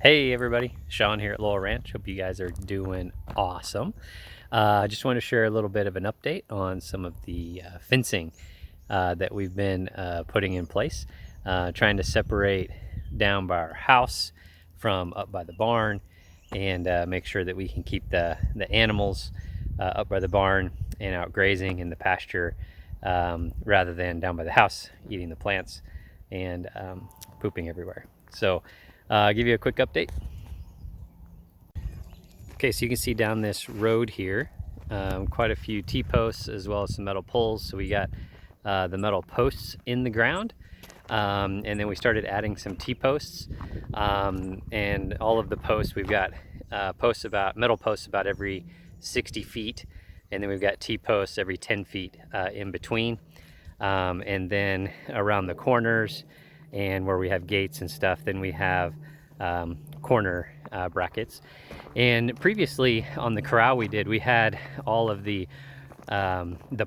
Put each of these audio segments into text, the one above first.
Hey everybody, Sean here at Lowell Ranch. Hope you guys are doing awesome. I just want to share a little bit of an update on some of the fencing that we've been putting in place, trying to separate down by our house from up by the barn, and make sure that we can keep the animals up by the barn and out grazing in the pasture, rather than down by the house eating the plants and pooping everywhere. So I'll give you a quick update. Okay, so you can see down this road here, quite a few T-posts as well as some metal poles. So we got the metal posts in the ground, and then we started adding some T-posts, and all of the posts, we've got metal posts about every 60 feet, and then we've got T-posts every 10 feet in between, and then around the corners and where we have gates and stuff, then we have corner brackets. And previously on the corral we had all of the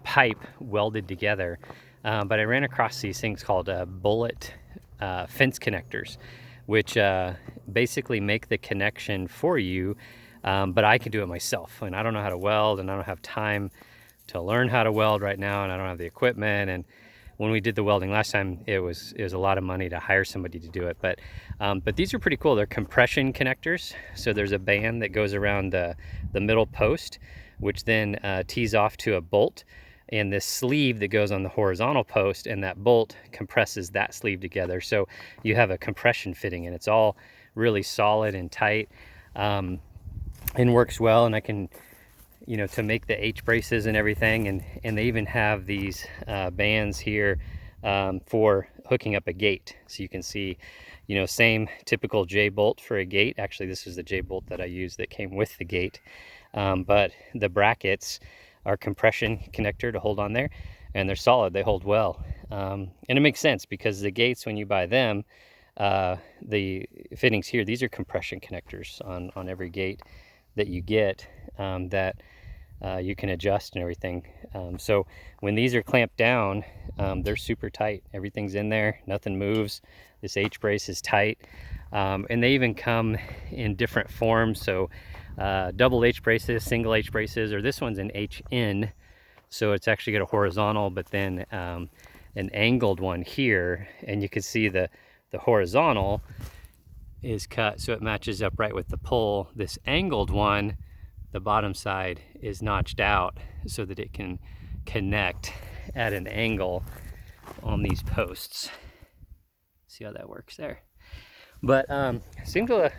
pipe welded together, but I ran across these things called bullet fence connectors, which basically make the connection for you, but I can do it myself, and I don't know how to weld, and I don't have time to learn how to weld right now, and I don't have the equipment. And when we did the welding last time, it was a lot of money to hire somebody to do it. But these are pretty cool. They're compression connectors. So there's a band that goes around the middle post, which then tees off to a bolt, and this sleeve that goes on the horizontal post, and that bolt compresses that sleeve together. So you have a compression fitting, and it's all really solid and tight, and works well. And I can, to make the H braces and everything, and they even have these bands here for hooking up a gate. So you can see, same typical J bolt for a gate. Actually, this is the J bolt that I used that came with the gate, but the brackets are compression connector to hold on there, and they're solid, they hold well. And it makes sense because the gates, when you buy them, the fittings here, these are compression connectors on every gate that you get, that you can adjust and everything. So when these are clamped down, they're super tight. Everything's in there, nothing moves. This H brace is tight, and they even come in different forms. So double H braces, single H braces, or this one's an HN. So it's actually got a horizontal, but then an angled one here, and you can see the horizontal is cut so it matches up right with the pole. This angled one, the bottom side is notched out so that it can connect at an angle on these posts. See how that works there. But seems to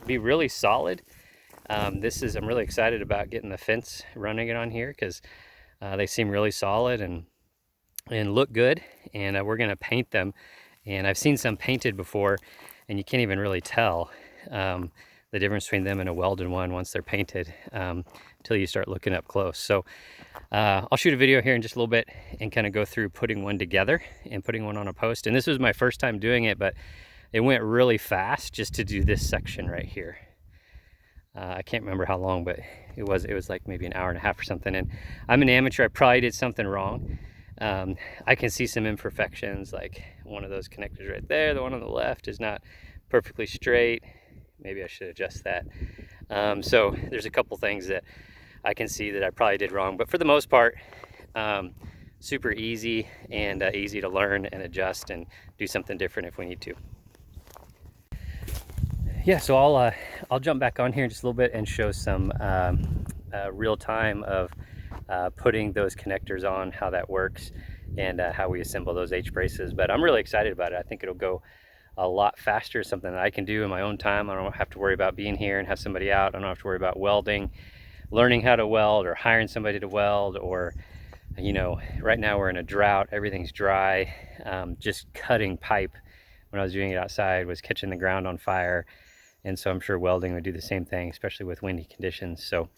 be really solid. I'm really excited about getting the fence running it on here, because they seem really solid and look good. And we're gonna paint them. And I've seen some painted before, and you can't even really tell the difference between them and a welded one once they're painted, until you start looking up close. So I'll shoot a video here in just a little bit and kind of go through putting one together and putting one on a post. And this was my first time doing it, but it went really fast just to do this section right here. I can't remember how long, but it was like maybe an hour and a half or something. And I'm an amateur, I probably did something wrong. I can see some imperfections, like one of those connectors right there, the one on the left is not perfectly straight. Maybe I should adjust that. So there's a couple things that I can see that I probably did wrong, but for the most part, super easy, and easy to learn and adjust and do something different if we need to. Yeah, so I'll jump back on here in just a little bit and show some real time of putting those connectors on, how that works, and how we assemble those H braces. But I'm really excited about it. I think it'll go a lot faster, something that I can do in my own time. I don't have to worry about being here and have somebody out. I don't have to worry about welding, learning how to weld, or hiring somebody to weld, or right now we're in a drought, everything's dry. Just cutting pipe when I was doing it outside was catching the ground on fire, and so I'm sure welding would do the same thing, especially with windy conditions. So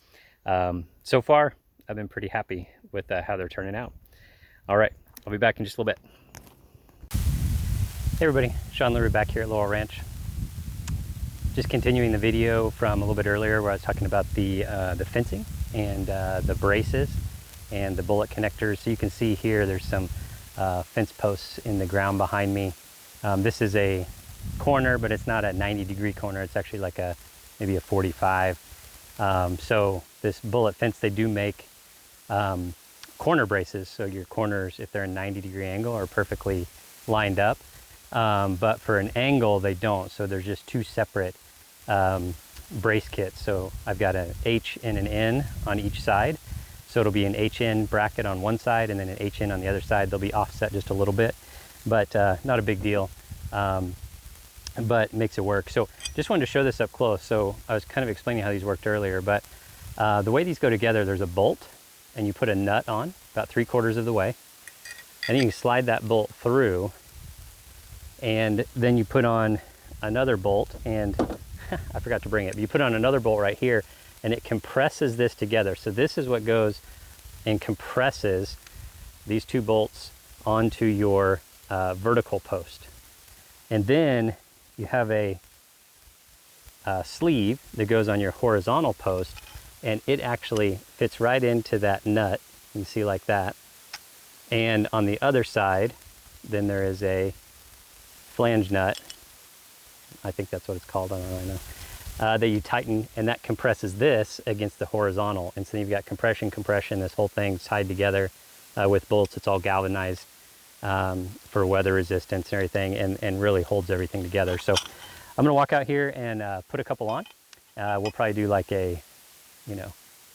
so far I've been pretty happy with how they're turning out. All right, I'll be back in just a little bit. Hey everybody, Sean Lurie back here at Lowell Ranch. Just continuing the video from a little bit earlier where I was talking about the fencing and the braces and the bullet connectors. So you can see here there's some fence posts in the ground behind me. This is a corner, but it's not a 90-degree corner. It's actually like maybe a 45. So this bullet fence, they do make corner braces, so your corners, if they're a 90-degree angle, are perfectly lined up. But for an angle, they don't. So there's just two separate brace kits. So I've got an H and an N on each side. So it'll be an HN bracket on one side and then an HN on the other side. They'll be offset just a little bit, but not a big deal, but makes it work. So just wanted to show this up close. So I was kind of explaining how these worked earlier, but the way these go together, there's a bolt and you put a nut on about 3/4 of the way, and then you can slide that bolt through, and then you put on another bolt, and I forgot to bring it, but you put on another bolt right here, and it compresses this together. So this is what goes and compresses these two bolts onto your vertical post. And then you have a sleeve that goes on your horizontal post, and it actually fits right into that nut. You can see like that. And on the other side, then there is a flange nut. I think that's what it's called, I don't really know. That you tighten, and that compresses this against the horizontal. And so you've got compression, this whole thing's tied together with bolts. It's all galvanized for weather resistance and everything, and really holds everything together. So I'm gonna walk out here and put a couple on. We'll probably do like a,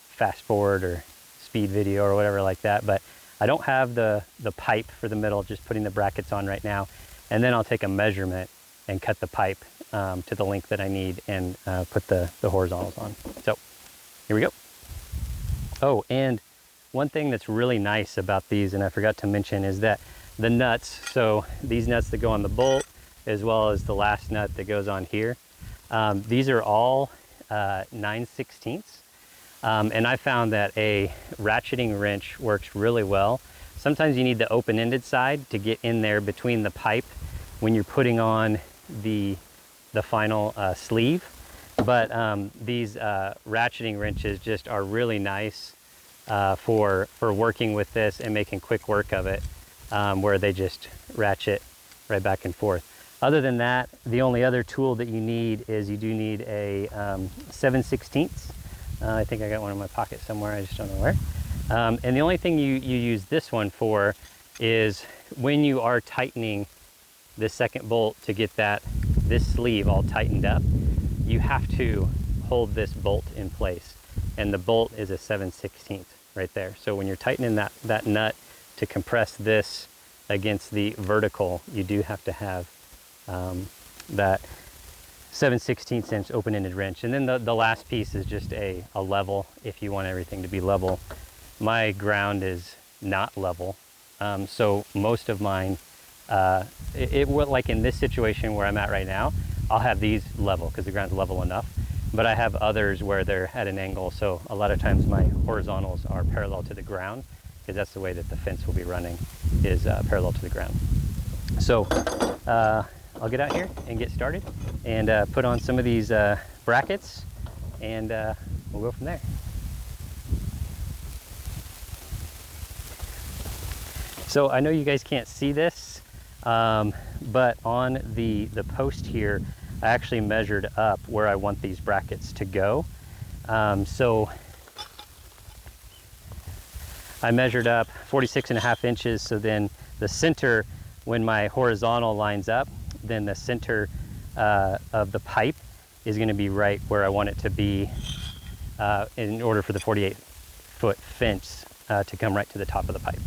fast forward or speed video or whatever like that, but I don't have the pipe for the middle, just putting the brackets on right now. And then I'll take a measurement and cut the pipe to the length that I need, and put the horizontals on. So here we go. Oh, and one thing that's really nice about these, and I forgot to mention, is that the nuts, so these nuts that go on the bolt, as well as the last nut that goes on here, these are all 9/16. And I found that a ratcheting wrench works really well. Sometimes you need the open-ended side to get in there between the pipe when you're putting on the final sleeve. But these ratcheting wrenches just are really nice for working with this and making quick work of it, where they just ratchet right back and forth. Other than that, the only other tool that you need is you do need a 7/16. I think I got one in my pocket somewhere, I just don't know where. And the only thing you use this one for is when you are tightening this second bolt to get this sleeve all tightened up, you have to hold this bolt in place. And the bolt is a 7/16 right there. So when you're tightening that nut to compress this against the vertical, you do have to have that 7/16 inch open-ended wrench. And then the last piece is just a level, if you want everything to be level. My ground is not level, so most of mine, like in this situation where I'm at right now, I'll have these level because the ground's level enough, but I have others where they're at an angle, so a lot of times my horizontals are parallel to the ground, because that's the way that the fence will be running, is parallel to the ground. So I'll get out here and get started and put on some of these brackets, and we'll go from there. So I know you guys can't see this, but on the post here, I actually measured up where I want these brackets to go. So I measured up 46.5 inches. So then the center, when my horizontal lines up, then the center of the pipe is going to be right where I want it to be in order for the 48-foot fence to come right to the top of the pipe.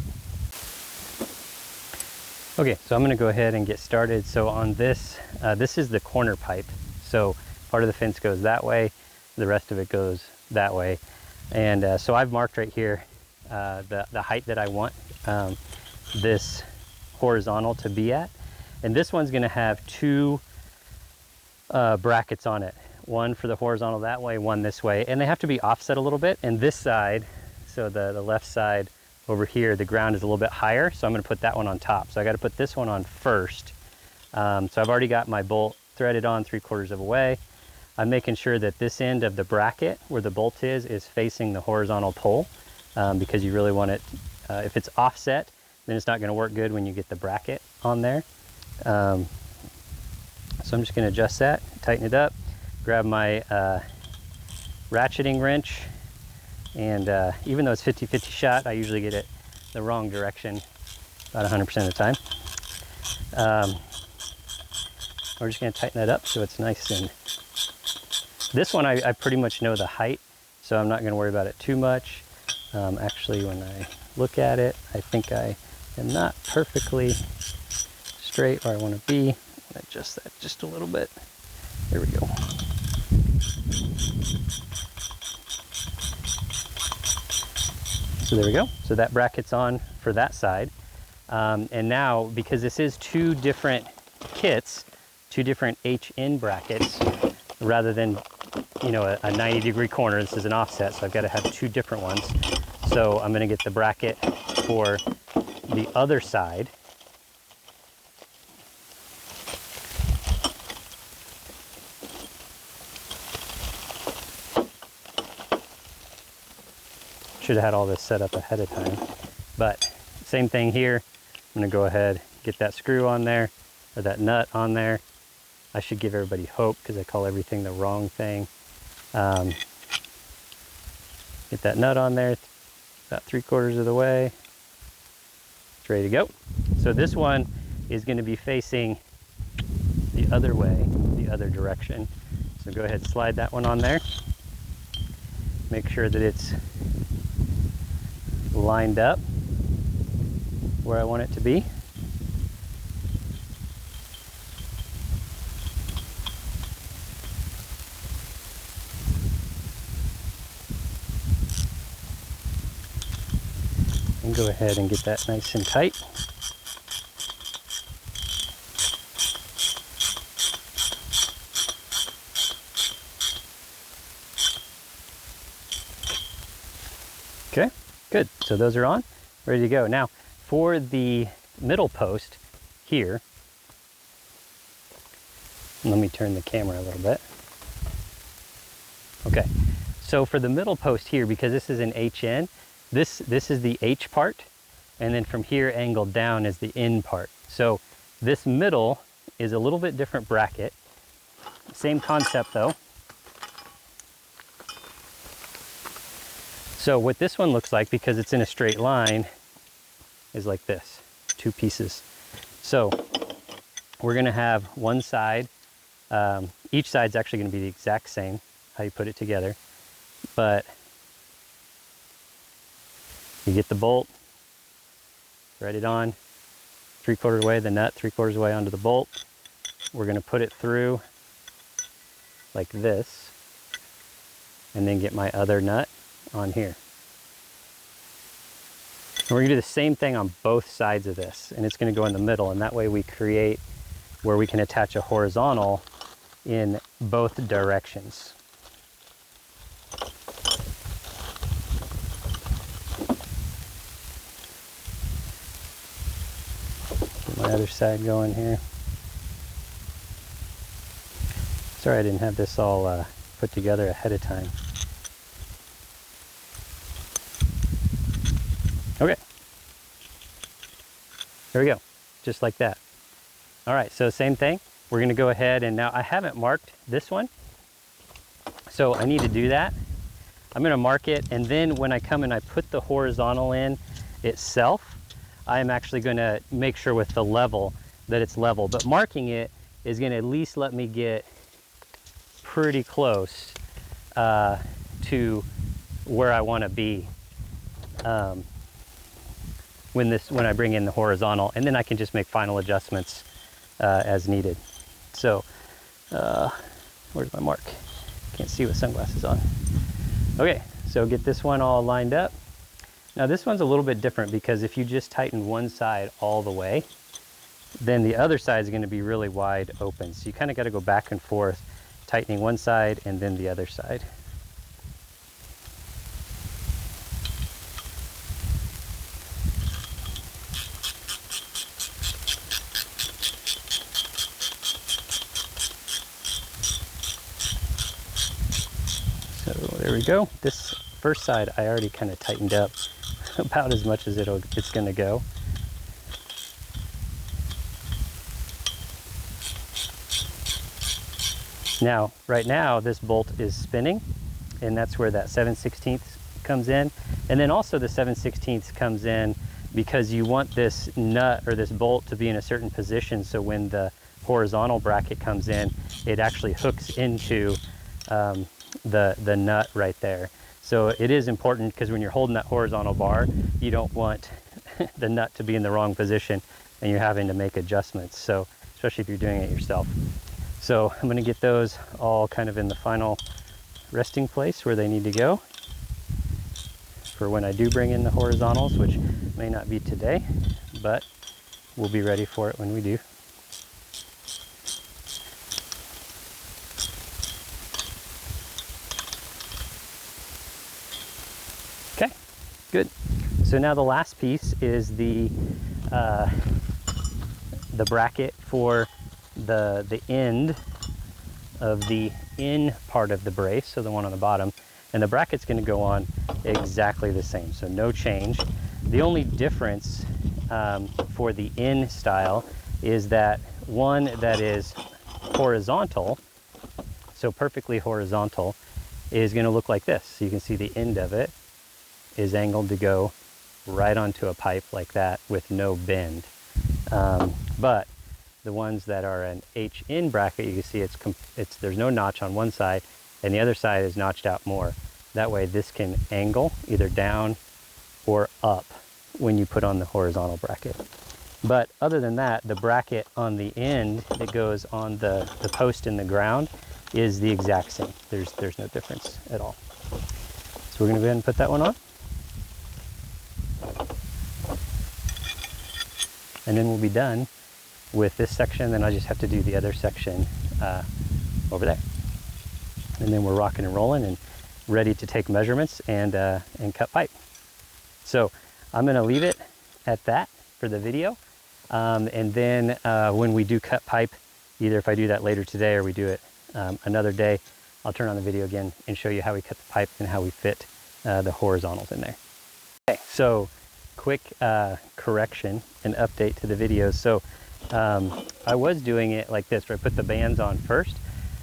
Okay, so I'm going to go ahead and get started. So on this, this is the corner pipe. So part of the fence goes that way, the rest of it goes that way. And so I've marked right here the height that I want this horizontal to be at. And this one's going to have two brackets on it. One for the horizontal that way, one this way. And they have to be offset a little bit. And this side, so the left side over here, the ground is a little bit higher. So I'm going to put that one on top. So I got to put this one on first. So I've already got my bolt threaded on 3/4 of a way. I'm making sure that this end of the bracket where the bolt is facing the horizontal pole, because you really want it, if it's offset, then it's not going to work good when you get the bracket on there. So So I'm just going to adjust that, tighten it up, grab my ratcheting wrench, and even though it's 50-50 shot, I usually get it the wrong direction about 100% of the time. We're just going to tighten that up so it's nice. And this one I pretty much know the height, so I'm not going to worry about it too much. Actually, when I look at it, I think I am not perfectly straight where I want to be. I'm going to adjust that just a little bit. There we go. So there we go. So that bracket's on for that side. And now, because this is two different kits, two different HN brackets, rather than, you know, a 90-degree corner, this is an offset, so I've got to have two different ones. So I'm going to get the bracket for the other side. Should have had all this set up ahead of time, but same thing here. I'm going to go ahead, get that screw on there, or that nut on there. I should give everybody hope because I call everything the wrong thing. Get that nut on there, about 3/4 of the way. It's ready to go. So this one is going to be facing the other way, the other direction. So go ahead and slide that one on there. Make sure that it's lined up where I want it to be. And go ahead and get that nice and tight. Okay, good. So those are on, ready to go. Now, for the middle post here, let me turn the camera a little bit. Okay, so for the middle post here, because this is an HN, this is the H part, and then from here angled down is the N part. So this middle is a little bit different bracket. Same concept though. So what this one looks like, because it's in a straight line, is like this, two pieces. So we're gonna have one side, each side's actually gonna be the exact same, how you put it together, but you get the bolt, thread it on, 3/4 way, the nut 3/4 way onto the bolt. We're gonna put it through like this, and then get my other nut on here. And we're gonna do the same thing on both sides of this, and it's gonna go in the middle, and that way we create where we can attach a horizontal in both directions. Get my other side going here. Sorry I didn't have this all put together ahead of time. Okay, there we go, just like that. All right, so same thing. We're gonna go ahead, and now I haven't marked this one, so I need to do that. I'm gonna mark it, and then when I come and I put the horizontal in itself, I'm actually gonna make sure with the level that it's level, but marking it is gonna at least let me get pretty close to where I wanna be when I bring in the horizontal, and then I can just make final adjustments as needed. So, where's my mark? Can't see with sunglasses on. Okay, so get this one all lined up. Now this one's a little bit different, because if you just tighten one side all the way, then the other side is going to be really wide open. So you kind of got to go back and forth, tightening one side and then the other side. There we go. This first side I already kind of tightened up about as much as it's going to go. Now, right now, this bolt is spinning, and that's where that 7/16 comes in. And then also the 7/16 comes in because you want this nut or this bolt to be in a certain position, so when the horizontal bracket comes in, it actually hooks into the nut right there. So it is important, because when you're holding that horizontal bar, you don't want the nut to be in the wrong position and you're having to make adjustments. So especially if you're doing it yourself. So I'm going to get those all kind of in the final resting place where they need to go for when I do bring in the horizontals, which may not be today, but we'll be ready for it when we do. Okay, good. So now the last piece is the bracket for the end of the in part of the brace, so the one on the bottom, and the bracket's going to go on exactly the same, so no change. The only difference for the in style is that one that is horizontal, so perfectly horizontal, is going to look like this. So you can see the end of it is angled to go right onto a pipe like that with no bend. But the ones that are an H-in bracket, you can see there's no notch on one side, and the other side is notched out more. That way this can angle either down or up when you put on the horizontal bracket. But other than that, the bracket on the end that goes on the post in the ground is the exact same. There's no difference at all. So we're going to go ahead and put that one on. And then we'll be done with this section. Then I just have to do the other section over there. And then we're rocking and rolling and ready to take measurements and cut pipe. So I'm going to leave it at that for the video. And then when we do cut pipe, either if I do that later today or we do it another day, I'll turn on the video again and show you how we cut the pipe and how we fit the horizontals in there. Okay, so quick correction and update to the videos. So I was doing it like this, where I put the bands on first,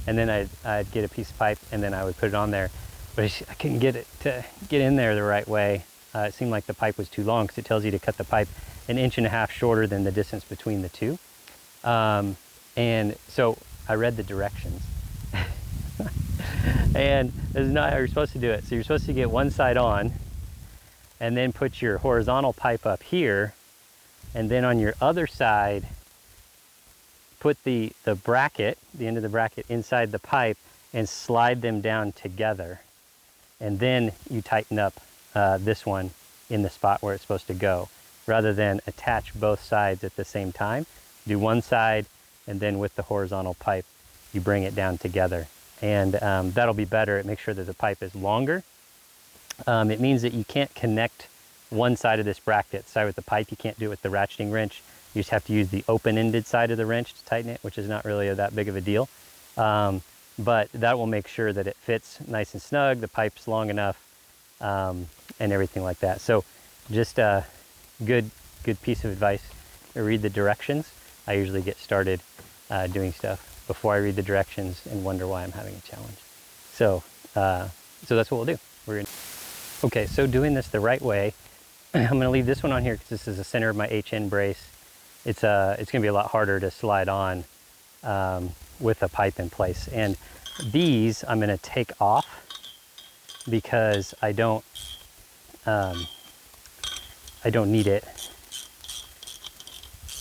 and then I'd get a piece of pipe and then I would put it on there, but I couldn't get it to get in there the right way. It seemed like the pipe was too long, because it tells you to cut the pipe 1.5 inches shorter than the distance between the two. And so I read the directions and this is not how you're supposed to do it. So you're supposed to get one side on and then put your horizontal pipe up here, and then on your other side put the bracket, the end of the bracket, inside the pipe and slide them down together, and then you tighten up this one in the spot where it's supposed to go, rather than attach both sides at the same time. Do one side, and then with the horizontal pipe you bring it down together, and that'll be better. It makes sure that the pipe is longer. It means that you can't connect one side of this bracket side with the pipe. You can't do it with the ratcheting wrench. You just have to use the open-ended side of the wrench to tighten it, which is not really that big of a deal. But that will make sure that it fits nice and snug, the pipe's long enough, and everything like that. So just a good piece of advice. Read the directions. I usually get started doing stuff before I read the directions and wonder why I'm having a challenge. So that's what we'll do. Okay, so doing this the right way, I'm going to leave this one on here because this is the center of my H-in brace. It's going to be a lot harder to slide on with a pipe in place. And these I'm going to take off because I don't need it.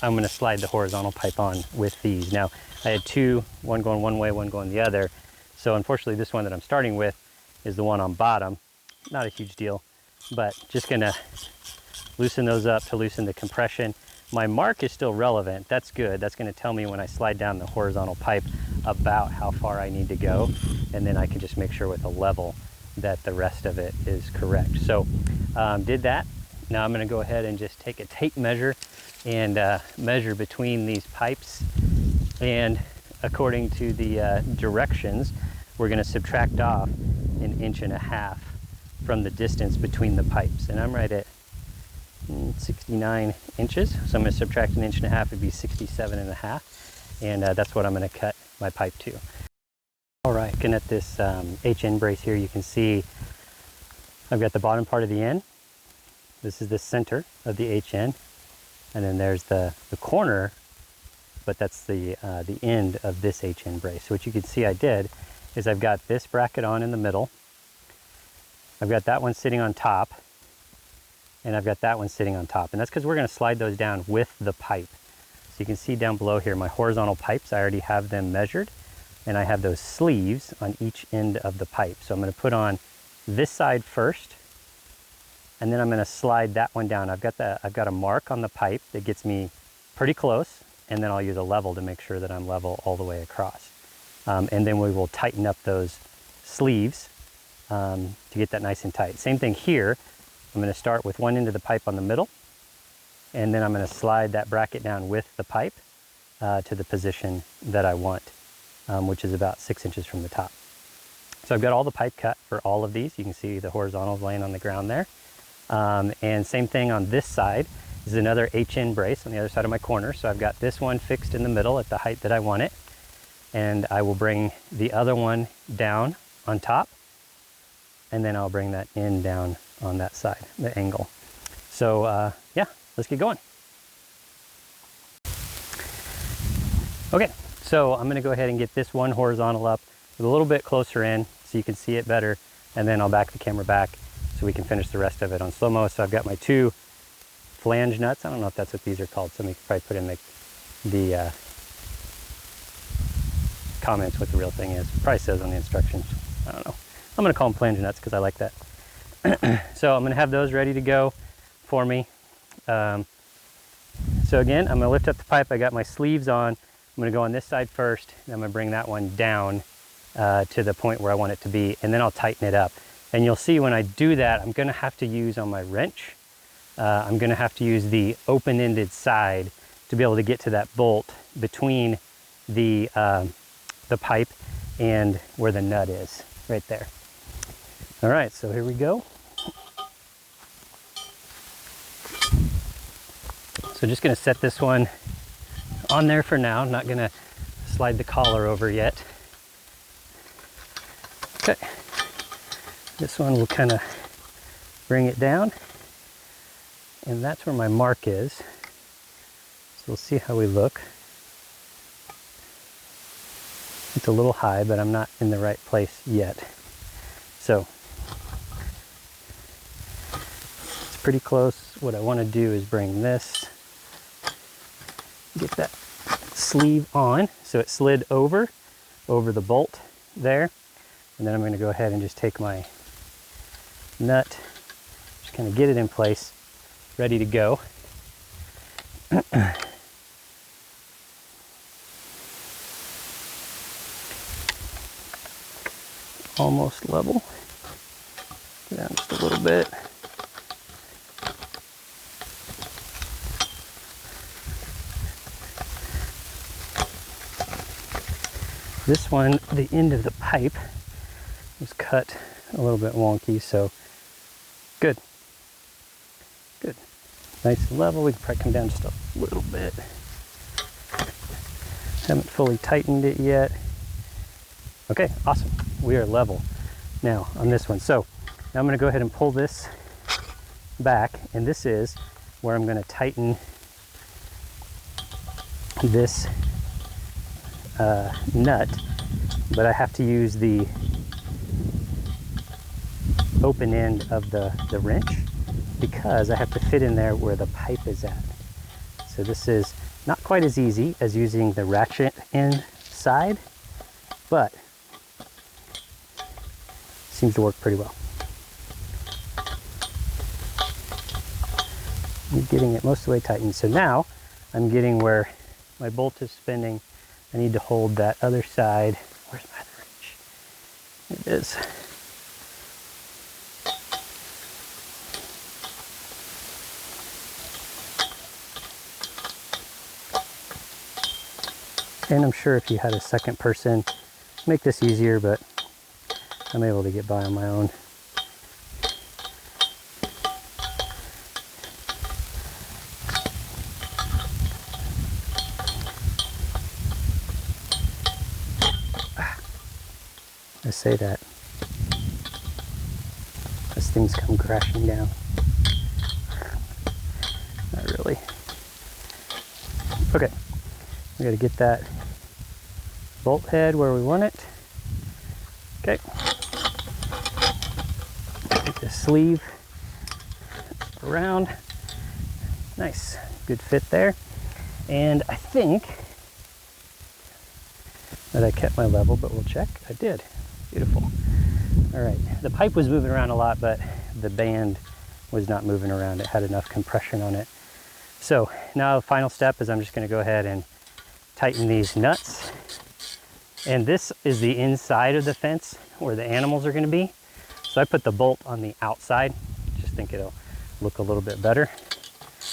I'm going to slide the horizontal pipe on with these. Now, I had two, one going one way, one going the other. So unfortunately, this one that I'm starting with is the one on bottom. Not a huge deal, but just going to loosen those up to loosen the compression. My mark is still relevant. That's good. That's going to tell me when I slide down the horizontal pipe about how far I need to go, and then I can just make sure with a level that the rest of it is correct. So did that. Now I'm going to go ahead and just take a tape measure and measure between these pipes, and according to the directions, we're going to subtract off 1.5 inches from the distance between the pipes, and I'm right at 69 inches, so I'm going to subtract 1.5 inches. It'd be 67.5, and that's what I'm going to cut my pipe to. All right, looking at this HN brace here, you can see I've got the bottom part of the end. This is the center of the HN, and then there's the corner, but that's the end of this HN brace. So what you can see I did is I've got this bracket on in the middle, I've got that one sitting on top, and I've got that one sitting on top. And that's because we're going to slide those down with the pipe. So you can see down below here my horizontal pipes, I already have them measured, and I have those sleeves on each end of the pipe. So I'm going to put on this side first, and then I'm going to slide that one down. I've got a mark on the pipe that gets me pretty close, and then I'll use a level to make sure that I'm level all the way across. And then we will tighten up those sleeves to get that nice and tight. Same thing here. I'm going to start with one end of the pipe on the middle, and then I'm going to slide that bracket down with the pipe to the position that I want, which is about 6 inches from the top. So I've got all the pipe cut for all of these. You can see the horizontals laying on the ground there. And same thing on this side. This is another HN brace on the other side of my corner. So I've got this one fixed in the middle at the height that I want it. And I will bring the other one down on top, and then I'll bring that end down on that side, the angle. So yeah, let's get going. Okay, so I'm gonna go ahead and get this one horizontal up with a little bit closer in so you can see it better, and then I'll back the camera back so we can finish the rest of it on slow-mo. So I've got my 2 flange nuts. I don't know if that's what these are called. Somebody could probably put in the comments what the real thing is. It probably says on the instructions. I don't know. I'm gonna call them flange nuts because I like that. So I'm gonna have those ready to go for me. So again, I'm gonna lift up the pipe. I got my sleeves on. I'm gonna go on this side first, and I'm gonna bring that one down to the point where I want it to be, and then I'll tighten it up. And you'll see when I do that, I'm gonna have to use on my wrench, I'm gonna have to use the open-ended side to be able to get to that bolt between the pipe and where the nut is, right there. All right, so here we go. So just gonna set this one on there for now. I'm not gonna slide the collar over yet. Okay, this one will kind of bring it down, and that's where my mark is. So we'll see how we look. It's a little high, but I'm not in the right place yet. So it's pretty close. What I want to do is bring this, get that sleeve on so it slid over the bolt there. And then I'm going to go ahead and just take my nut, just kind of get it in place, ready to go. Almost level. Get down just a little bit. This one, the end of the pipe was cut a little bit wonky, so good. Good. Nice and level. We can probably come down just a little bit. Haven't fully tightened it yet. Okay, awesome. We are level now on this one. So now I'm going to go ahead and pull this back, and this is where I'm going to tighten this nut, but I have to use the open end of the wrench because I have to fit in there where the pipe is at. So this is not quite as easy as using the ratchet end side, but seems to work pretty well. I'm getting it most of the way tightened. So now I'm getting where my bolt is spinning. I need to hold that other side. Where's my other wrench? It is. And I'm sure if you had a second person, make this easier, but I'm able to get by on my own. I say that as things come crashing down. Not really. Okay, we got to get that bolt head where we want it. Okay. Get the sleeve around. Nice, good fit there. And I think that I kept my level, but we'll check. I did. Beautiful. All right, the pipe was moving around a lot, but the band was not moving around. It had enough compression on it. So now the final step is I'm just gonna go ahead and tighten these nuts. And this is the inside of the fence where the animals are gonna be. So I put the bolt on the outside. Just think it'll look a little bit better.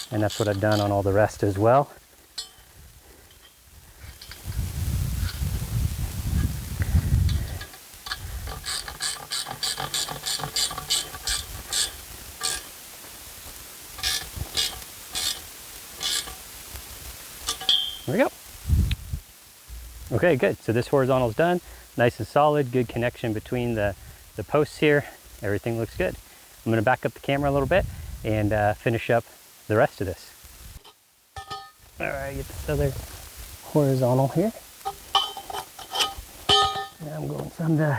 And that's what I've done on all the rest as well. There we go. Okay, good. So this horizontal is done. Nice and solid, good connection between the posts here. Everything looks good. I'm gonna back up the camera a little bit and finish up the rest of this. All right, get this other horizontal here. Now I'm going from the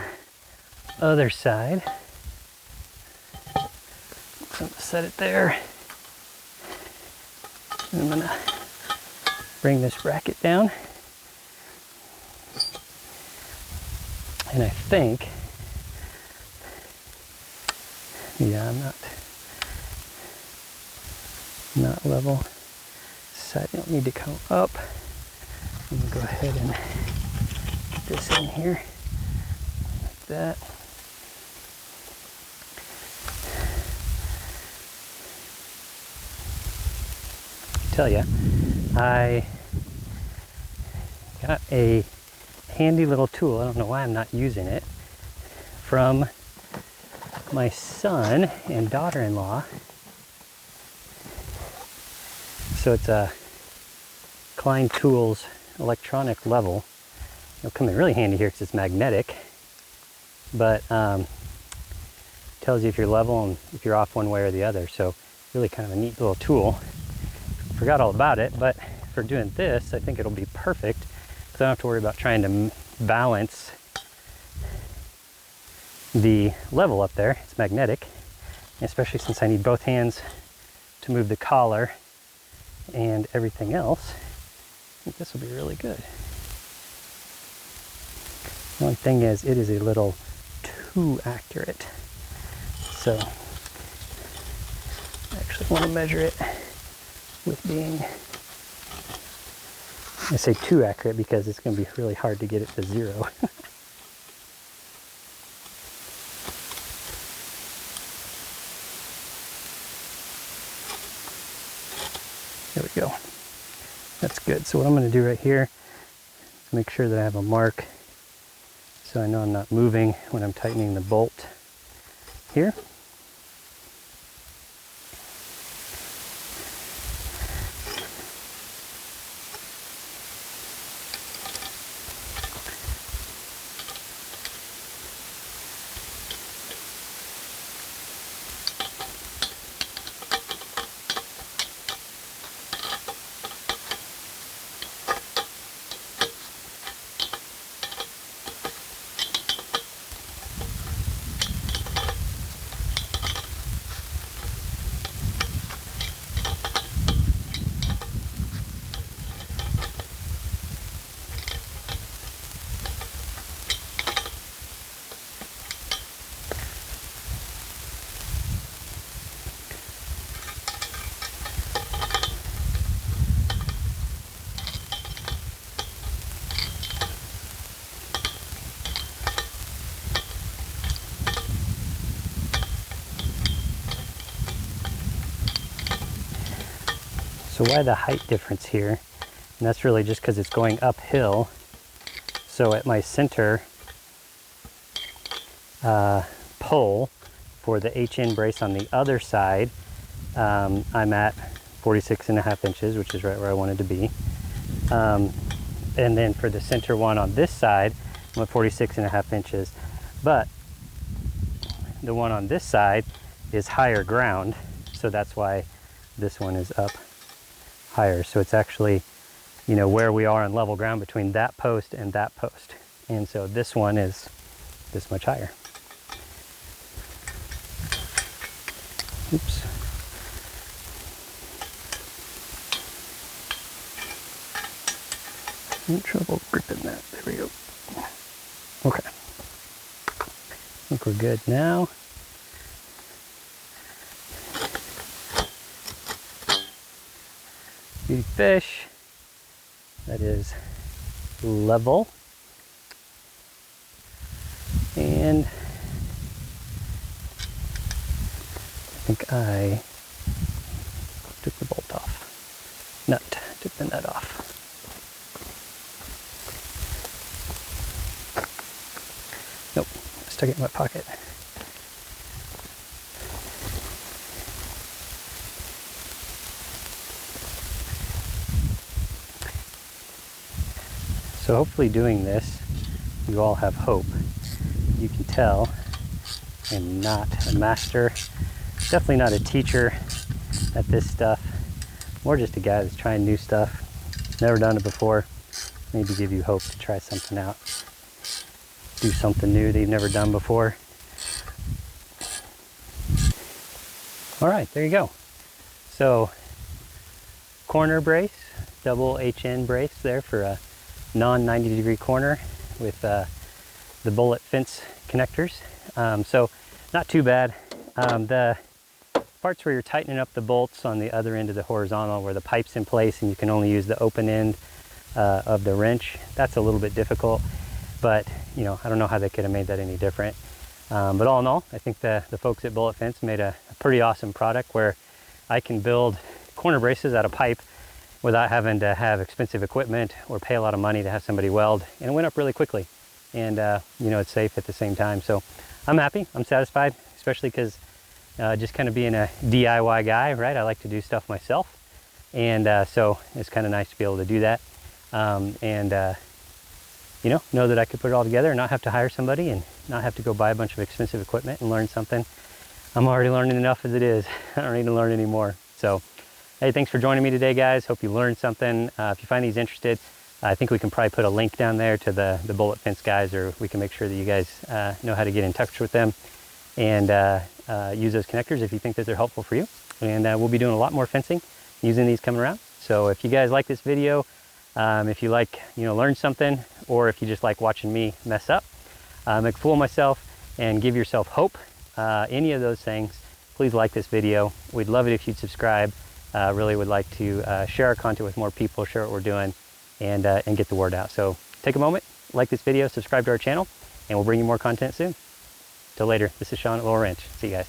other side. I'm gonna set it there. And I'm gonna bring this bracket down. And I think, yeah, I'm not level. Side don't need to come up. I'm gonna go ahead and get this in here like that. I tell you, I got a handy little tool. I don't know why I'm not using it. From my son and daughter-in-law. So it's a Klein Tools electronic level. It'll come in really handy here because it's magnetic, but tells you if you're level and if you're off one way or the other. So really kind of a neat little tool. Forgot all about it, but for doing this, I think it'll be perfect because I don't have to worry about trying to balance the level up there. It's magnetic, especially since I need both hands to move the collar and everything else. I think this will be really good. The only thing is, it is a little too accurate. So I actually want to measure it with being, I say too accurate because it's going to be really hard to get it to 0. There we go. That's good. So what I'm going to do right here is make sure that I have a mark so I know I'm not moving when I'm tightening the bolt here. So why the height difference here? And that's really just because it's going uphill. So at my center pole for the HN brace on the other side, I'm at 46.5 inches, which is right where I wanted to be. And then for the center one on this side, I'm at 46.5 inches. But the one on this side is higher ground, so that's why this one is up higher. So it's actually, you know, where we are on level ground between that post and that post. And so this one is this much higher. Oops. I'm in trouble gripping that. There we go. Okay. I think we're good now. Beauty fish. That is level. And I think I took the bolt off. Took the nut off. Nope, stuck it in my pocket. So hopefully doing this, you all have hope. You can tell I'm not a master, definitely not a teacher at this stuff. More just a guy that's trying new stuff. Never done it before. Maybe give you hope to try something out. Do something new that you've never done before. All right, there you go. So, corner brace, double HN brace there for a non-90 degree corner with the bullet fence connectors. So not too bad. The parts where you're tightening up the bolts on the other end of the horizontal where the pipe's in place and you can only use the open end of the wrench, that's a little bit difficult, but you know, I don't know how they could have made that any different. But all in all, I think the folks at Bullet Fence made a pretty awesome product where I can build corner braces out of pipe without having to have expensive equipment or pay a lot of money to have somebody weld, and it went up really quickly. And you know, it's safe at the same time. So I'm happy, I'm satisfied, especially because just kind of being a DIY guy, right? I like to do stuff myself. And so it's kind of nice to be able to do that. You know that I could put it all together and not have to hire somebody and not have to go buy a bunch of expensive equipment and learn something. I'm already learning enough as it is. I don't need to learn any more. So, hey, thanks for joining me today, guys. Hope you learned something. If you find these interested, I think we can probably put a link down there to the Bullet Fence guys, or we can make sure that you guys know how to get in touch with them and use those connectors if you think that they're helpful for you. And we'll be doing a lot more fencing using these coming around. So if you guys like this video, if you like, learn something, or if you just like watching me mess up, make a fool of myself and give yourself hope, any of those things, please like this video. We'd love it if you'd subscribe. Really would like to share our content with more people, share what we're doing, and get the word out. So take a moment, like this video, subscribe to our channel, and we'll bring you more content soon. Till later, this is Sean at Little Ranch. See you guys.